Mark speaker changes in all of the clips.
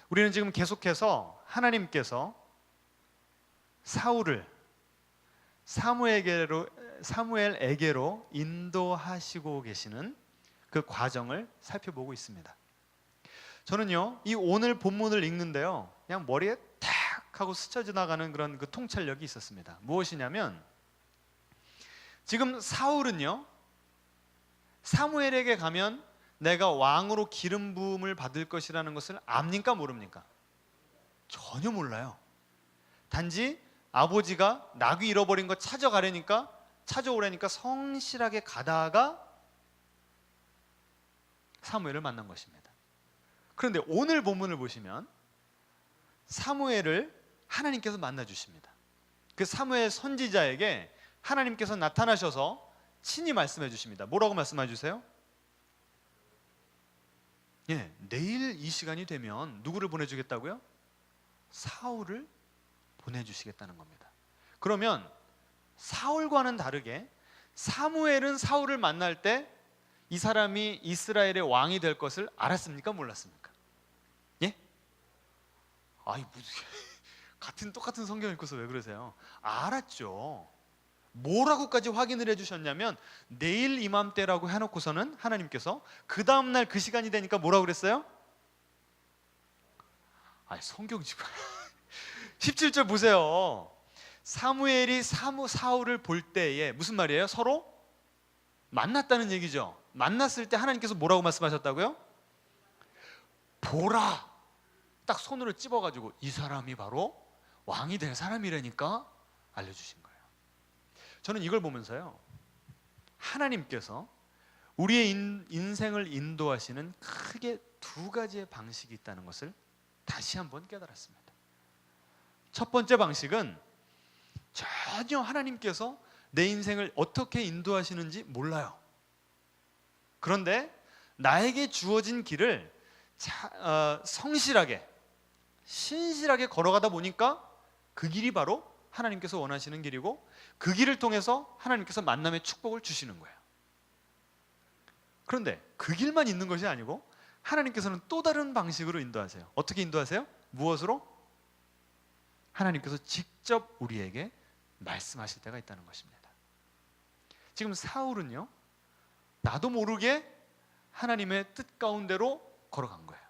Speaker 1: 우리는 지금 계속해서 하나님께서 사울을 사무엘에게로 인도하시고 계시는 그 과정을 살펴보고 있습니다. 저는요, 이 오늘 본문을 읽는데요, 그냥 머리에 탁 하고 스쳐 지나가는 그런 그 통찰력이 있었습니다. 무엇이냐면, 지금 사울은요, 사무엘에게 가면 내가 왕으로 기름 부음을 받을 것이라는 것을 압니까, 모릅니까? 전혀 몰라요. 단지 아버지가 나귀 잃어버린 거 찾아오려니까 성실하게 가다가 사무엘을 만난 것입니다. 그런데 오늘 본문을 보시면 사무엘을 하나님께서 만나 주십니다. 그 사무엘 선지자에게 하나님께서 나타나셔서 친히 말씀해 주십니다. 뭐라고 말씀해 주세요? 내일 이 시간이 되면 누구를 보내주겠다고요? 사울을 보내주시겠다는 겁니다. 그러면 사울과는 다르게 사무엘은 사울을 만날 때 이 사람이 이스라엘의 왕이 될 것을 알았습니까? 몰랐습니까? 예? 똑같은 성경 읽고서 왜 그러세요? 알았죠. 뭐라고까지 확인을 해주셨냐면, 내일 이맘때라고 해놓고서는 하나님께서 그 다음날 그 시간이 되니까 뭐라고 그랬어요? 성경 지금 17절 보세요. 사무엘이 사울을 볼 때에 무슨 말이에요? 서로 만났다는 얘기죠. 만났을 때 하나님께서 뭐라고 말씀하셨다고요? 보라! 딱 손으로 찝어가지고 이 사람이 바로 왕이 될 사람이라니까 알려주신 거예요. 저는 이걸 보면서요, 하나님께서 우리의 인생을 인도하시는 크게 두 가지의 방식이 있다는 것을 다시 한번 깨달았습니다. 첫 번째 방식은 전혀 하나님께서 내 인생을 어떻게 인도하시는지 몰라요. 그런데 나에게 주어진 길을 성실하게, 신실하게 걸어가다 보니까 그 길이 바로 하나님께서 원하시는 길이고, 그 길을 통해서 하나님께서 만남의 축복을 주시는 거예요. 그런데 그 길만 있는 것이 아니고 하나님께서는 또 다른 방식으로 인도하세요. 어떻게 인도하세요? 무엇으로? 하나님께서 직접 우리에게 말씀하실 때가 있다는 것입니다. 지금 사울은요, 나도 모르게 하나님의 뜻 가운데로 걸어간 거예요.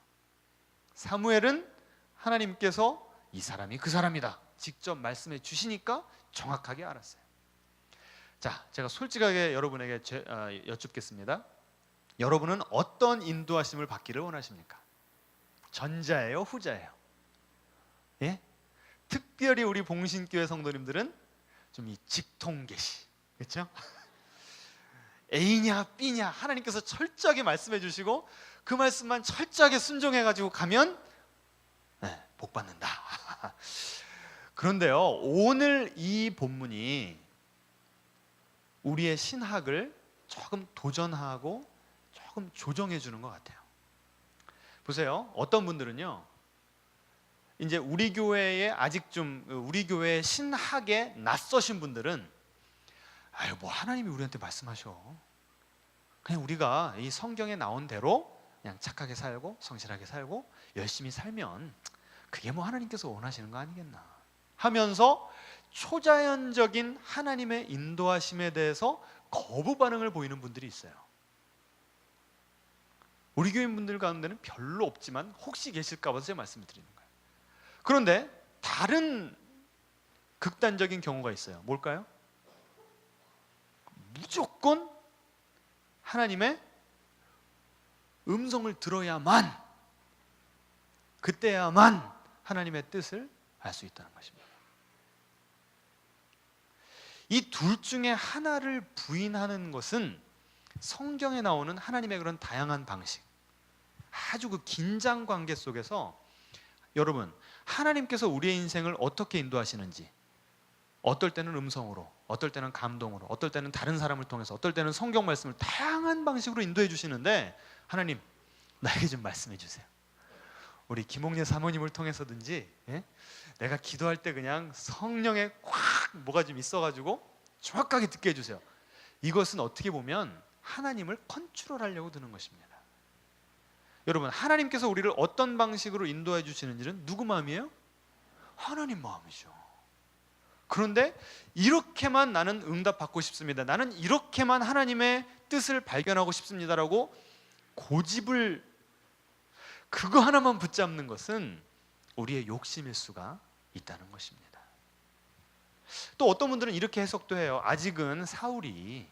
Speaker 1: 사무엘은 하나님께서 이 사람이 그 사람이다 직접 말씀해 주시니까 정확하게 알았어요. 자, 제가 솔직하게 여러분에게 여쭙겠습니다. 여러분은 어떤 인도하심을 받기를 원하십니까? 전자예요, 후자예요? 예? 특별히 우리 봉신교회 성도님들은 좀 이 직통계시, 그렇죠? A냐 B냐 하나님께서 철저하게 말씀해 주시고 그 말씀만 철저하게 순종해가지고 가면 복 받는다. 그런데요, 오늘 이 본문이 우리의 신학을 조금 도전하고 조금 조정해 주는 것 같아요. 보세요, 어떤 분들은요, 이제 우리 교회에 아직 좀 우리 교회 신학에 낯서신 분들은 뭐 하나님이 우리한테 말씀하셔, 그냥 우리가 이 성경에 나온 대로 그냥 착하게 살고 성실하게 살고 열심히 살면 그게 뭐 하나님께서 원하시는 거 아니겠나 하면서 초자연적인 하나님의 인도하심에 대해서 거부 반응을 보이는 분들이 있어요. 우리 교인분들 가운데는 별로 없지만 혹시 계실까 봐서 제가 말씀을 드리는 거예요. 그런데 다른 극단적인 경우가 있어요. 뭘까요? 무조건 하나님의 음성을 들어야만, 그때야만 하나님의 뜻을 알 수 있다는 것입니다. 이 둘 중에 하나를 부인하는 것은 성경에 나오는 하나님의 그런 다양한 방식, 아주 그 긴장 관계 속에서 여러분, 하나님께서 우리의 인생을 어떻게 인도하시는지, 어떨 때는 음성으로, 어떨 때는 감동으로, 어떨 때는 다른 사람을 통해서, 어떨 때는 성경 말씀을 다양한 방식으로 인도해 주시는데, 하나님 나에게 좀 말씀해 주세요. 우리 김홍래 사모님을 통해서든지, 내가 기도할 때 그냥 성령에 꽉 뭐가 좀 있어가지고 정확하게 듣게 해주세요. 이것은 어떻게 보면 하나님을 컨트롤하려고 드는 것입니다. 여러분, 하나님께서 우리를 어떤 방식으로 인도해 주시는지는 누구 마음이에요? 하나님 마음이죠. 그런데 이렇게만 나는 응답받고 싶습니다, 나는 이렇게만 하나님의 뜻을 발견하고 싶습니다라고 고집을, 그거 하나만 붙잡는 것은 우리의 욕심일 수가 있다는 것입니다. 또 어떤 분들은 이렇게 해석도 해요. 아직은 사울이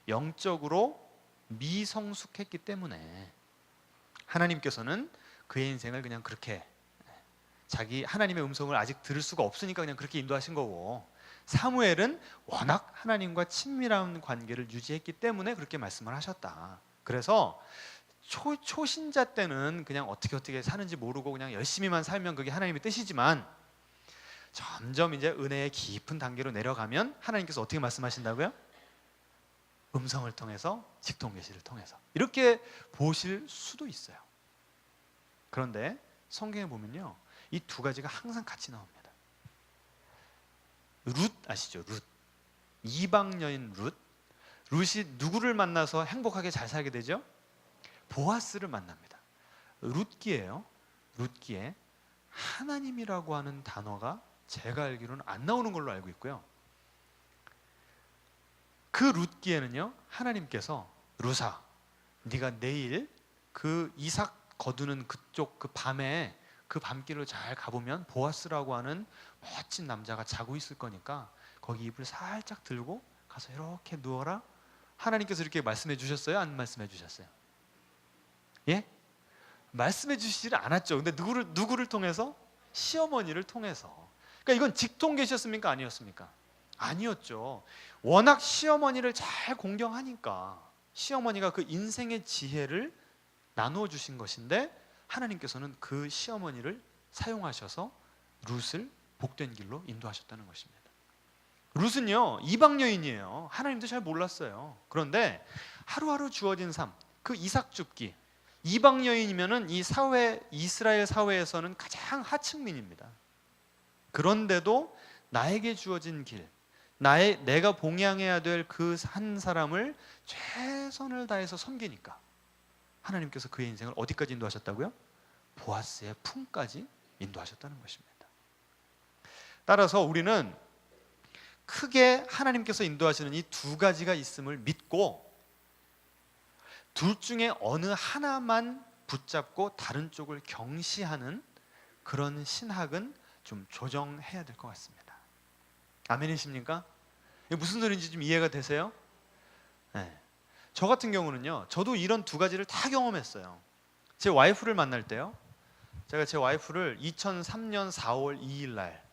Speaker 1: 영적으로 미성숙했기 때문에 하나님께서는 그의 인생을 그냥 그렇게, 자기 하나님의 음성을 아직 들을 수가 없으니까 그냥 그렇게 인도하신 거고, 사무엘은 워낙 하나님과 친밀한 관계를 유지했기 때문에 그렇게 말씀을 하셨다. 그래서 초신자 때는 그냥 어떻게 사는지 모르고 그냥 열심히만 살면 그게 하나님의 뜻이지만, 점점 이제 은혜의 깊은 단계로 내려가면 하나님께서 어떻게 말씀하신다고요? 음성을 통해서, 직통계시를 통해서 이렇게 보실 수도 있어요. 그런데 성경에 보면요, 이 두 가지가 항상 같이 나옵니다. 룻 아시죠? 룻, 이방 여인 룻. 룻이 누구를 만나서 행복하게 잘 살게 되죠? 보아스를 만납니다. 룻기예요. 룻기에 하나님이라고 하는 단어가 제가 알기로는 안 나오는 걸로 알고 있고요. 그 룻기에는요, 하나님께서 룻아, 네가 내일 그 이삭 거두는 그쪽 그 밤에 그 밤길로 잘 가보면 보아스라고 하는 멋진 남자가 자고 있을 거니까 거기 이불 살짝 들고 가서 이렇게 누워라. 하나님께서 이렇게 말씀해 주셨어요? 안 말씀해 주셨어요? 예? 말씀해 주시지를 않았죠. 근데 누구를 통해서? 시어머니를 통해서. 그러니까 이건 직통계시였습니까? 아니었습니까? 아니었죠. 워낙 시어머니를 잘 공경하니까 시어머니가 그 인생의 지혜를 나누어 주신 것인데, 하나님께서는 그 시어머니를 사용하셔서 룻을 복된 길로 인도하셨다는 것입니다. 룻은요, 이방 여인이에요. 하나님도 잘 몰랐어요. 그런데 하루하루 주어진 삶, 그 이삭 줍기, 이방 여인이면은 이 사회, 이스라엘 사회에서는 가장 하층민입니다. 그런데도 나에게 주어진 길, 내가 봉양해야 될 그 한 사람을 최선을 다해서 섬기니까 하나님께서 그의 인생을 어디까지 인도하셨다고요? 보아스의 품까지 인도하셨다는 것입니다. 따라서 우리는 크게 하나님께서 인도하시는 이 두 가지가 있음을 믿고, 둘 중에 어느 하나만 붙잡고 다른 쪽을 경시하는 그런 신학은 좀 조정해야 될 것 같습니다. 아멘이십니까? 무슨 소리인지 좀 이해가 되세요? 네. 저 같은 경우는요, 저도 이런 두 가지를 다 경험했어요. 제 와이프를 만날 때요, 제가 제 와이프를 2003년 4월 2일 날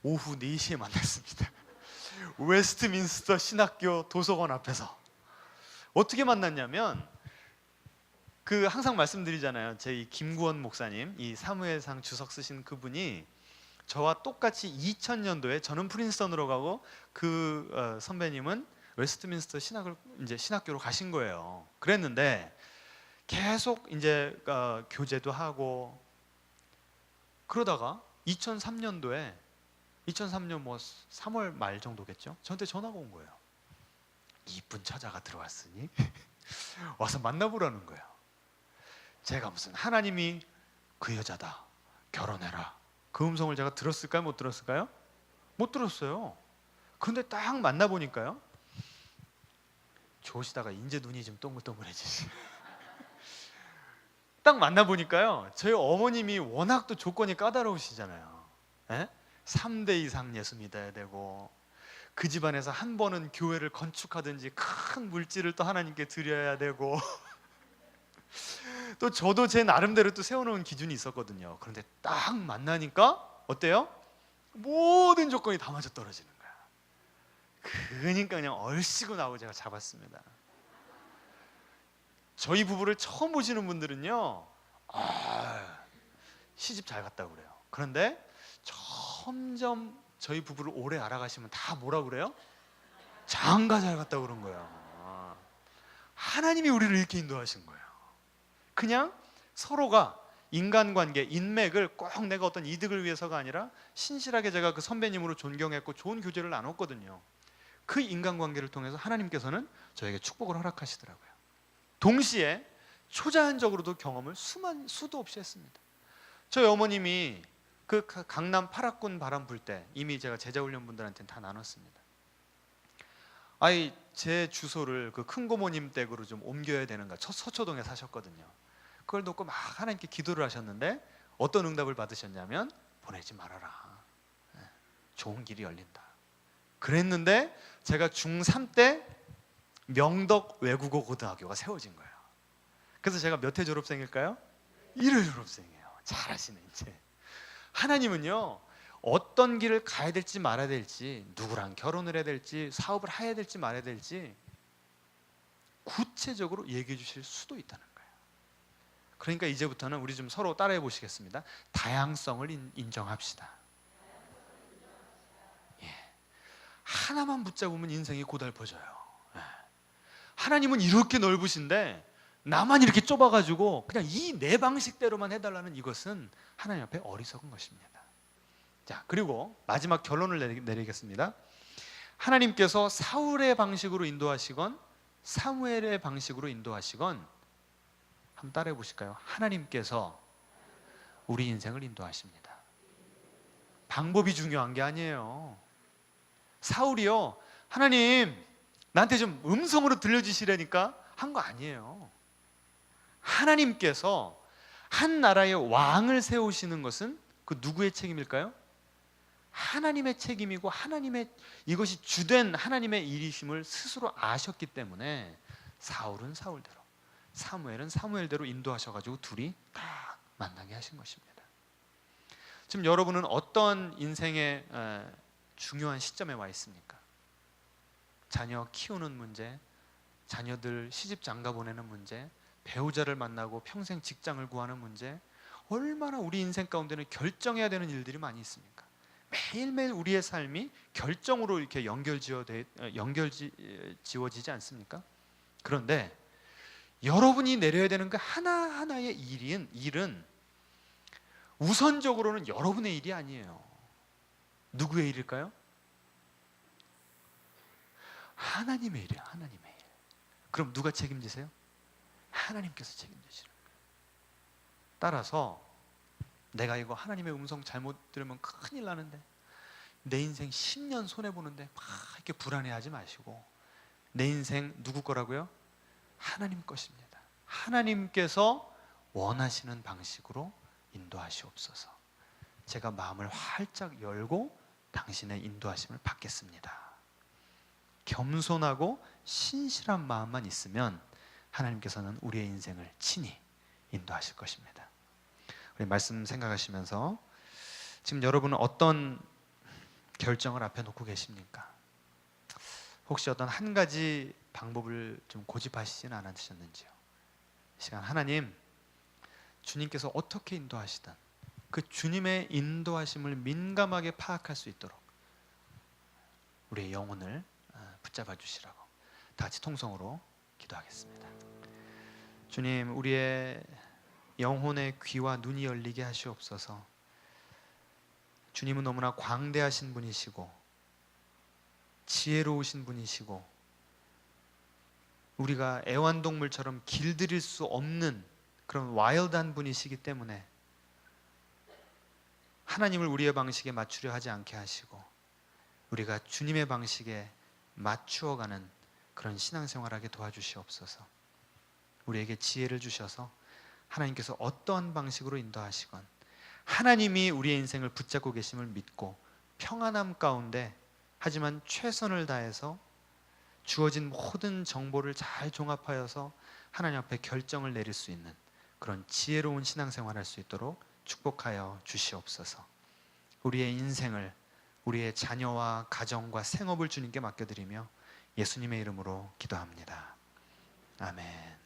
Speaker 1: 오후 4시에 만났습니다. 웨스트민스터 신학교 도서관 앞에서. 어떻게 만났냐면, 그 항상 말씀드리잖아요, 제 이 김구원 목사님, 이 사무엘상 주석 쓰신 그분이 저와 똑같이 2000년도에 저는 프린스턴으로 가고 그 선배님은 웨스트민스터 신학교로 가신 거예요. 그랬는데 계속 이제 교제도 하고 그러다가 2003년도에 2003년 뭐 3월 말 정도겠죠. 저한테 전화가 온 거예요. 이쁜 처자가 들어왔으니 와서 만나보라는 거예요. 제가 무슨 하나님이 그 여자다, 결혼해라, 그 음성을 제가 들었을까요? 못 들었을까요? 못 들었어요. 그런데 딱 만나보니까요, 좋으시다가 이제 눈이 좀 동글동글해지시. 딱 만나보니까요, 저희 어머님이 워낙 또 조건이 까다로우시잖아요. 에? 3대 이상 예수 믿어야 되고, 그 집안에서 한 번은 교회를 건축하든지 큰 물질을 또 하나님께 드려야 되고 또 저도 제 나름대로 또 세워놓은 기준이 있었거든요. 그런데 딱 만나니까 어때요? 모든 조건이 다 맞아떨어지는 거야. 그러니까 그냥 얼씨구 나고 제가 잡았습니다. 저희 부부를 처음 보시는 분들은요, 시집 잘 갔다고 그래요. 그런데 점점 저희 부부를 오래 알아가시면 다 뭐라 그래요? 장가 잘 갔다고 그런 거예요. 하나님이 우리를 이렇게 인도하신 거예요. 그냥 서로가 인간관계, 인맥을 꼭 내가 어떤 이득을 위해서가 아니라 신실하게 제가 그 선배님으로 존경했고 좋은 교제를 나눴거든요. 그 인간관계를 통해서 하나님께서는 저에게 축복을 허락하시더라고요. 동시에 초자연적으로도 경험을 수도 없이 했습니다. 저희 어머님이 그 강남 파라군 바람 불 때 이미 제가 제자훈련분들한테는 다 나눴습니다. 아이, 제 주소를 그 큰 고모님 댁으로 좀 옮겨야 되는가, 서초동에 사셨거든요. 그걸 놓고 막 하나님께 기도를 하셨는데 어떤 응답을 받으셨냐면 보내지 말아라, 좋은 길이 열린다. 그랬는데 제가 중3 때 명덕 외국어 고등학교가 세워진 거예요. 그래서 제가 몇 회 졸업생일까요? 1회 졸업생이에요. 잘하시네. 이제 하나님은요, 어떤 길을 가야 될지 말아야 될지, 누구랑 결혼을 해야 될지, 사업을 해야 될지 말아야 될지 구체적으로 얘기해 주실 수도 있다는 거예요. 그러니까 이제부터는 우리 좀 서로 따라해 보시겠습니다. 다양성을 인정합시다. 예. 하나만 붙잡으면 인생이 고달퍼져요. 예. 하나님은 이렇게 넓으신데 나만 이렇게 좁아가지고 그냥 이 내 방식대로만 해달라는 이것은 하나님 앞에 어리석은 것입니다. 자, 그리고 마지막 결론을 내리겠습니다. 하나님께서 사울의 방식으로 인도하시건 사무엘의 방식으로 인도하시건, 한번 따라해 보실까요? 하나님께서 우리 인생을 인도하십니다. 방법이 중요한 게 아니에요. 사울이요, 하나님 나한테 좀 음성으로 들려주시라니까 한 거 아니에요. 하나님께서 한 나라의 왕을 세우시는 것은 그 누구의 책임일까요? 하나님의 책임이고, 하나님의, 이것이 주된 하나님의 일이심을 스스로 아셨기 때문에 사울은 사울대로, 사무엘은 사무엘대로 인도하셔가지고 둘이 딱 만나게 하신 것입니다. 지금 여러분은 어떤 인생의 중요한 시점에 와 있습니까? 자녀 키우는 문제, 자녀들 시집 장가 보내는 문제, 배우자를 만나고 평생 직장을 구하는 문제, 얼마나 우리 인생 가운데는 결정해야 되는 일들이 많이 있습니까? 매일매일 우리의 삶이 결정으로 이렇게 연결지어지지 않습니까? 그런데 여러분이 내려야 되는 그 하나하나의 일은 우선적으로는 여러분의 일이 아니에요. 누구의 일일까요? 하나님의 일이에요. 하나님의 일. 그럼 누가 책임지세요? 하나님께서 책임지시는 거예요. 따라서 내가 이거 하나님의 음성 잘못 들으면 큰일 나는데, 내 인생 10년 손해보는데 막 이렇게 불안해하지 마시고, 내 인생 누구 거라고요? 하나님 것입니다. 하나님께서 원하시는 방식으로 인도하시옵소서. 제가 마음을 활짝 열고 당신의 인도하심을 받겠습니다. 겸손하고 신실한 마음만 있으면 하나님께서는 우리의 인생을 친히 인도하실 것입니다. 우리 말씀 생각하시면서 지금 여러분은 어떤 결정을 앞에 놓고 계십니까? 혹시 어떤 한 가지 방법을 좀 고집하시지는 않으셨는지요? 이 시간 하나님, 주님께서 어떻게 인도하시든 그 주님의 인도하심을 민감하게 파악할 수 있도록 우리의 영혼을 붙잡아 주시라고 다 같이 통성으로 기도하겠습니다. 주님, 우리의 영혼의 귀와 눈이 열리게 하시옵소서. 주님은 너무나 광대하신 분이시고 지혜로우신 분이시고 우리가 애완동물처럼 길들일 수 없는 그런 와일드한 분이시기 때문에 하나님을 우리의 방식에 맞추려 하지 않게 하시고 우리가 주님의 방식에 맞추어가는 그런 신앙생활하게 도와주시옵소서. 우리에게 지혜를 주셔서 하나님께서 어떠한 방식으로 인도하시건 하나님이 우리의 인생을 붙잡고 계심을 믿고 평안함 가운데, 하지만 최선을 다해서 주어진 모든 정보를 잘 종합하여서 하나님 앞에 결정을 내릴 수 있는 그런 지혜로운 신앙생활을 할 수 있도록 축복하여 주시옵소서. 우리의 인생을, 우리의 자녀와 가정과 생업을 주님께 맡겨드리며 예수님의 이름으로 기도합니다. 아멘.